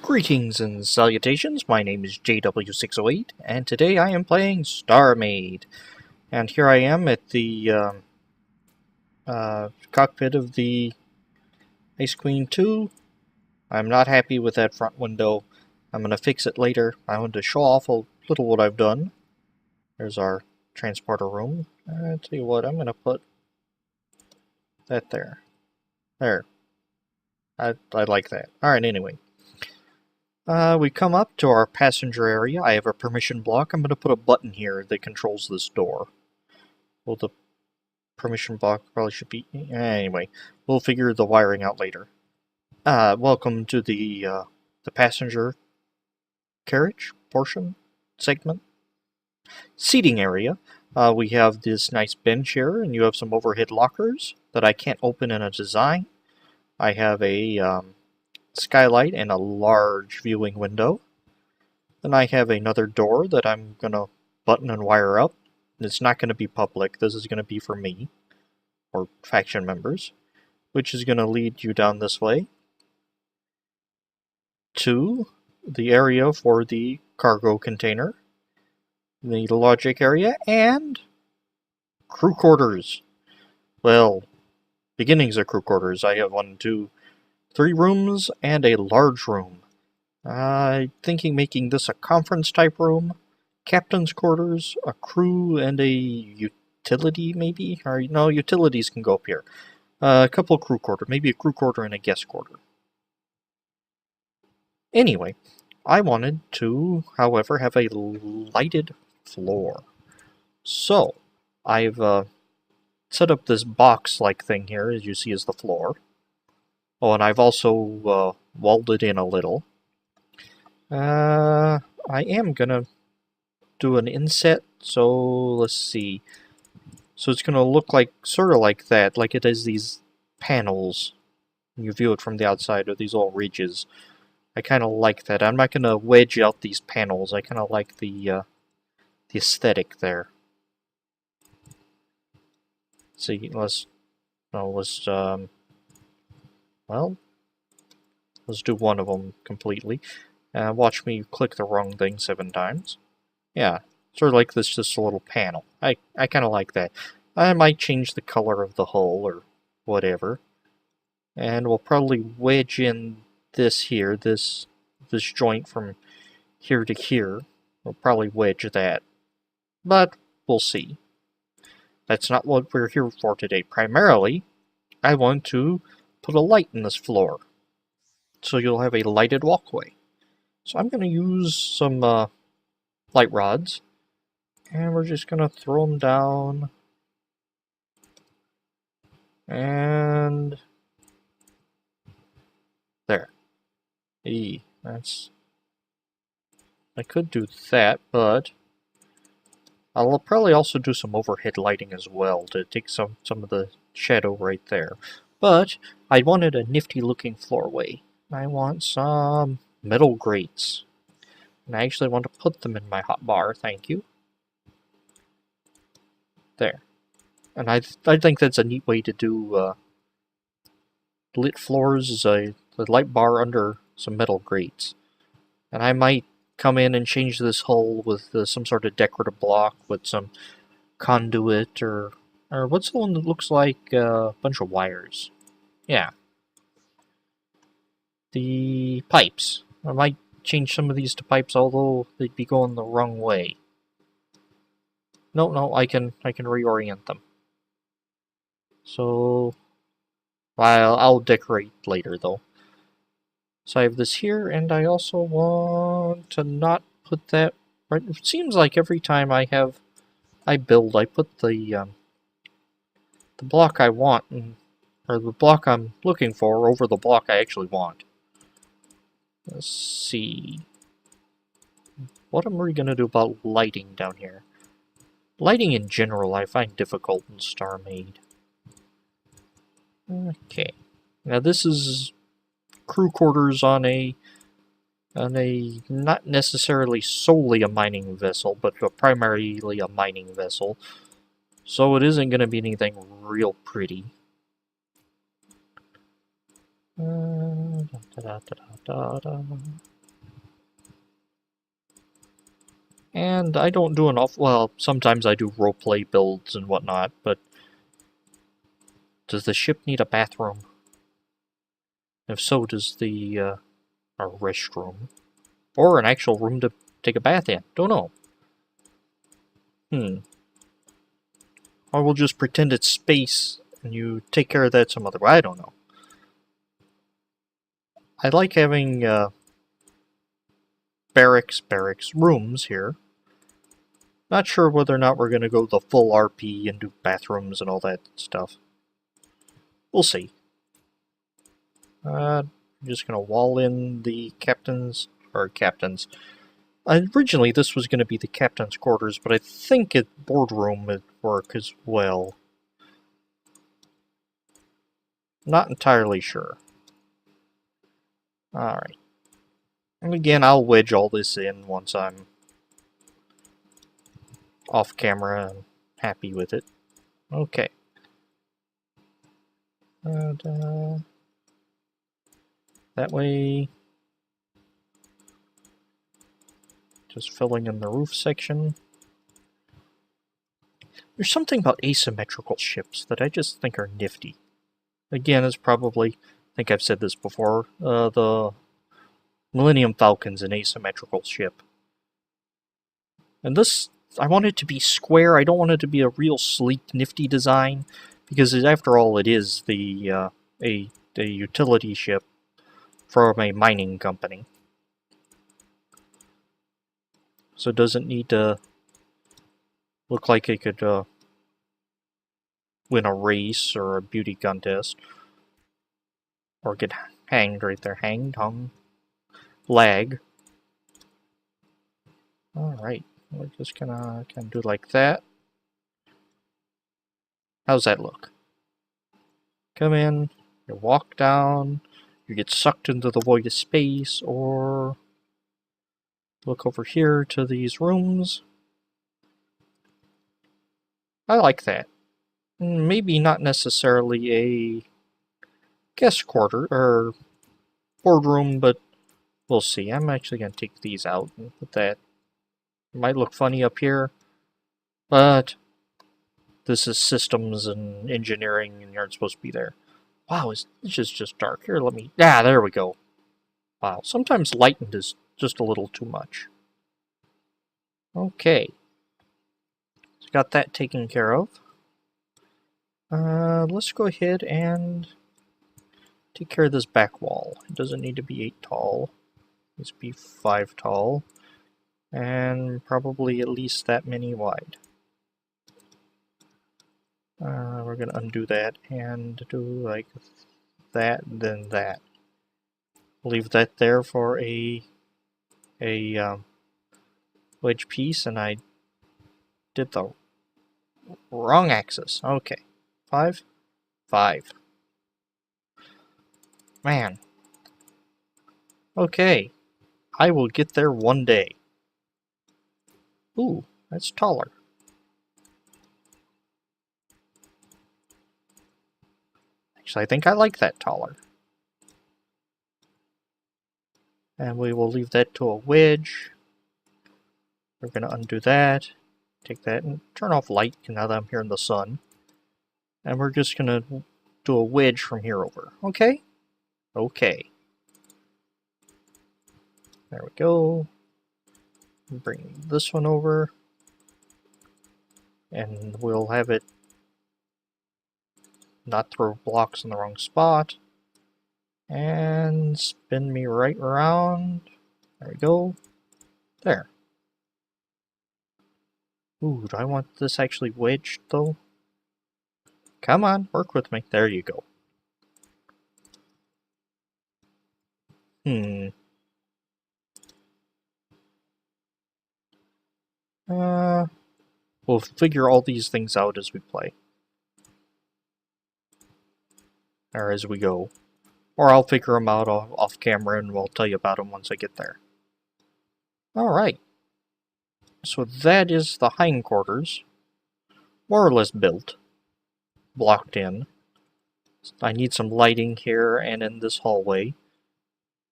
Greetings and salutations, my name is JW608, and today I am playing Starmade. And here I am at the cockpit of the Ice Queen 2. I'm not happy with that front window. I'm going to fix it later. I want to show off a little what I've done. There's our transporter room. I'll tell you what, I'm going to put that there. There. I like that. Alright, anyway. We come up to our passenger area. I have a permission block. I'm going to put a button here that controls this door. Well, the permission block probably should be... Anyway, we'll figure the wiring out later. Welcome to the passenger carriage portion, segment. Seating area. We have this nice bench here, and you have some overhead lockers that I can't open in a design. I have a... skylight and a large viewing window. Then I have another door that I'm going to button and wire up. It's not going to be public. This is going to be for me, or faction members, which is going to lead you down this way to the area for the cargo container, the logic area, and crew quarters. Well, beginnings of crew quarters. I have 1, 2, 3 rooms and a large room. I'm thinking making this a conference type room, captain's quarters, a crew, and a utility maybe? Or no, utilities can go up here. A couple of crew quarters, maybe a crew quarter and a guest quarter. Anyway, I wanted to, however, have a lighted floor. So, I've set up this box-like thing here, as you see as the floor. Oh, and I've also walled it in a little. I am gonna do an inset, so let's see. So it's gonna look like, sort of like that, like it has these panels. You view it from the outside, or these little ridges. I kind of like that. I'm not gonna wedge out these panels. I kind of like the aesthetic there. See, let's well, let's do one of them completely. Watch me click the wrong thing 7 times. Yeah, sort of like this, just a little panel. I kind of like that. I might change the color of the hull or whatever. And we'll probably wedge in this here, this joint from here to here. We'll probably wedge that. But we'll see. That's not what we're here for today. Primarily, I want to put a light in this floor, so you'll have a lighted walkway. So I'm going to use some light rods, and we're just going to throw them down, and there. That's... I could do that, but I'll probably also do some overhead lighting as well to take some of the shadow right there. But I wanted a nifty looking floorway. I want some metal grates. And I actually want to put them in my hotbar, thank you. There. And I think that's a neat way to do lit floors, is a light bar under some metal grates. And I might come in and change this hull with some sort of decorative block with some conduit, or what's the one that looks like a bunch of wires? Yeah. The pipes. I might change some of these to pipes, although they'd be going the wrong way. No, I can reorient them. So, I'll decorate later though. So I have this here, and I also want to not put that right. It seems like every time I build, I put the block I want, or the block I'm looking for, over the block I actually want. Let's see. What am we going to do about lighting down here? Lighting in general I find difficult in Starmade. Okay. Now this is crew quarters on a not necessarily solely a mining vessel, but primarily a mining vessel. So it isn't going to be anything real pretty. And I don't do well, sometimes I do roleplay builds and whatnot, but does the ship need a bathroom? If so, does the, a restroom? Or an actual room to take a bath in? Don't know. Or we'll just pretend it's space and you take care of that some other way. I don't know. I like having, barracks rooms here. Not sure whether or not we're going to go the full RP and do bathrooms and all that stuff. We'll see. I'm just going to wall in the captains. Originally, this was going to be the captain's quarters, but I think a boardroom would work as well. Not entirely sure. Alright. And again, I'll wedge all this in once I'm off camera and happy with it. Okay. And, that way, just filling in the roof section. There's something about asymmetrical ships that I just think are nifty. Again, it's probably, I think I've said this before, the Millennium Falcon's an asymmetrical ship. And this, I want it to be square. I don't want it to be a real sleek, nifty design, because after all, it is the a utility ship from a mining company. So it doesn't need to look like it could win a race or a beauty contest. Or get hanged right there. Hanged, hung, lag. Alright, we're just gonna do like that. How's that look? Come in, you walk down, you get sucked into the void of space, or look over here to these rooms. I like that. Maybe not necessarily a guest quarter, or boardroom, but we'll see. I'm actually going to take these out and put that. It might look funny up here, but this is systems and engineering, and you aren't supposed to be there. Wow, it's just dark. Here, let me... Ah, there we go. Wow, sometimes lightened is just a little too much. Okay. So got that taken care of. Let's go ahead and take care of this back wall. It doesn't need to be 8 tall. It needs to be 5 tall. And probably at least that many wide. We're going to undo that and do like that, then that. Leave that there for a wedge piece, and I did the wrong axis. Okay. 5, 5. Man. Okay. I will get there one day. Ooh, that's taller. Actually, I think I like that taller. And we will leave that to a wedge. We're going to undo that. Take that and turn off light now that I'm here in the sun. And we're just going to do a wedge from here over. Okay? Okay. There we go. Bring this one over. And we'll have it not throw blocks in the wrong spot. And spin me right around. There we go. There. Ooh, do I want this actually wedged though? Come on, work with me. There you go. We'll figure all these things out as we play. Or as we go. Or I'll figure them out off camera and we'll tell you about them once I get there. Alright. So that is the hindquarters. More or less built. Blocked in. I need some lighting here and in this hallway.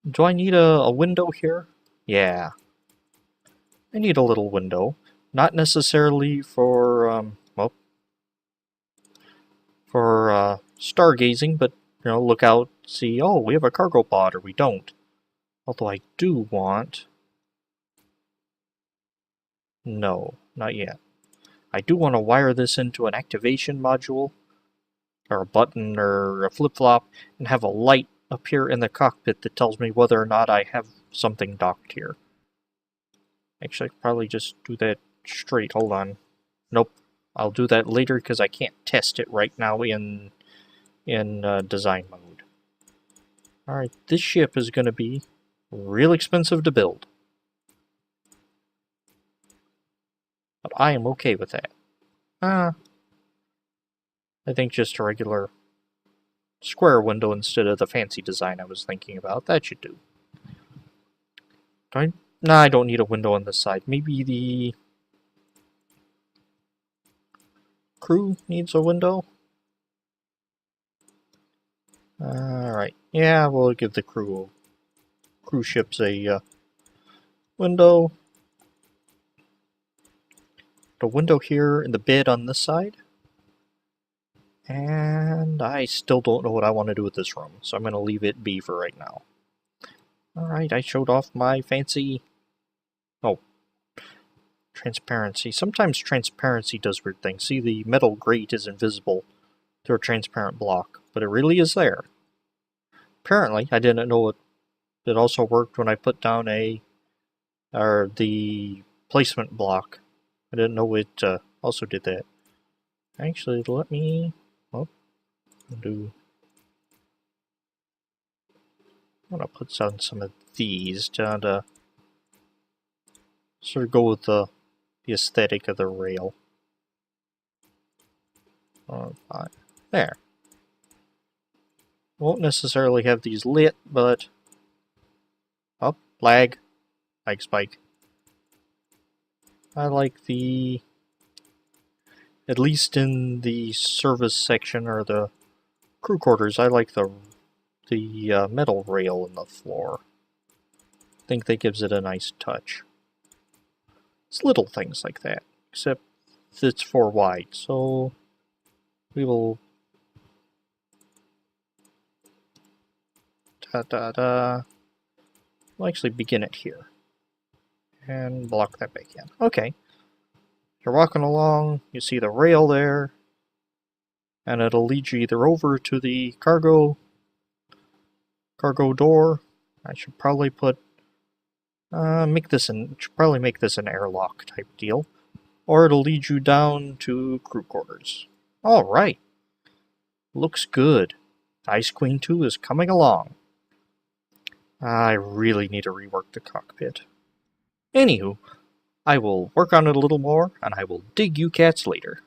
Do I need a window here? Yeah. I need a little window. Not necessarily for, well, for stargazing, but, you know, look out, see, oh, we have a cargo pod, or we don't. Although I do want... No, not yet. I do want to wire this into an activation module, or a button, or a flip-flop, and have a light appear in the cockpit that tells me whether or not I have something docked here. Actually, I could probably just do that straight. Hold on. Nope. I'll do that later because I can't test it right now in design mode. Alright, this ship is going to be real expensive to build. But I am okay with that. I think just a regular square window instead of the fancy design I was thinking about. That should do. Nah, I don't need a window on this side. Maybe the crew needs a window? Alright. Yeah, we'll give the cruise ships a window. A window here in the bed on this side. And I still don't know what I want to do with this room, so I'm going to leave it be for right now. Alright, I showed off my fancy... Oh. Transparency. Sometimes transparency does weird things. See, the metal grate is invisible through a transparent block, but it really is there. Apparently, I didn't know it also worked when I put down the placement block. I didn't know it also did that. Actually, let me... Oh, I'm gonna put on some of these to sort of go with the aesthetic of the rail. There. Won't necessarily have these lit, but... Oh, lag. Lag spike. I like the... At least in the service section, or the crew quarters, I like the metal rail in the floor. I think that gives it a nice touch. It's little things like that, except it's 4 wide, so we will... We'll actually begin it here. And block that back in. Okay. You're walking along, you see the rail there, and it'll lead you either over to the cargo door. I should probably put should probably make this an airlock type deal, or it'll lead you down to crew quarters. All right, looks good. Ice Queen 2 is coming along. I really need to rework the cockpit. Anywho, I will work on it a little more, and I will dig you cats later.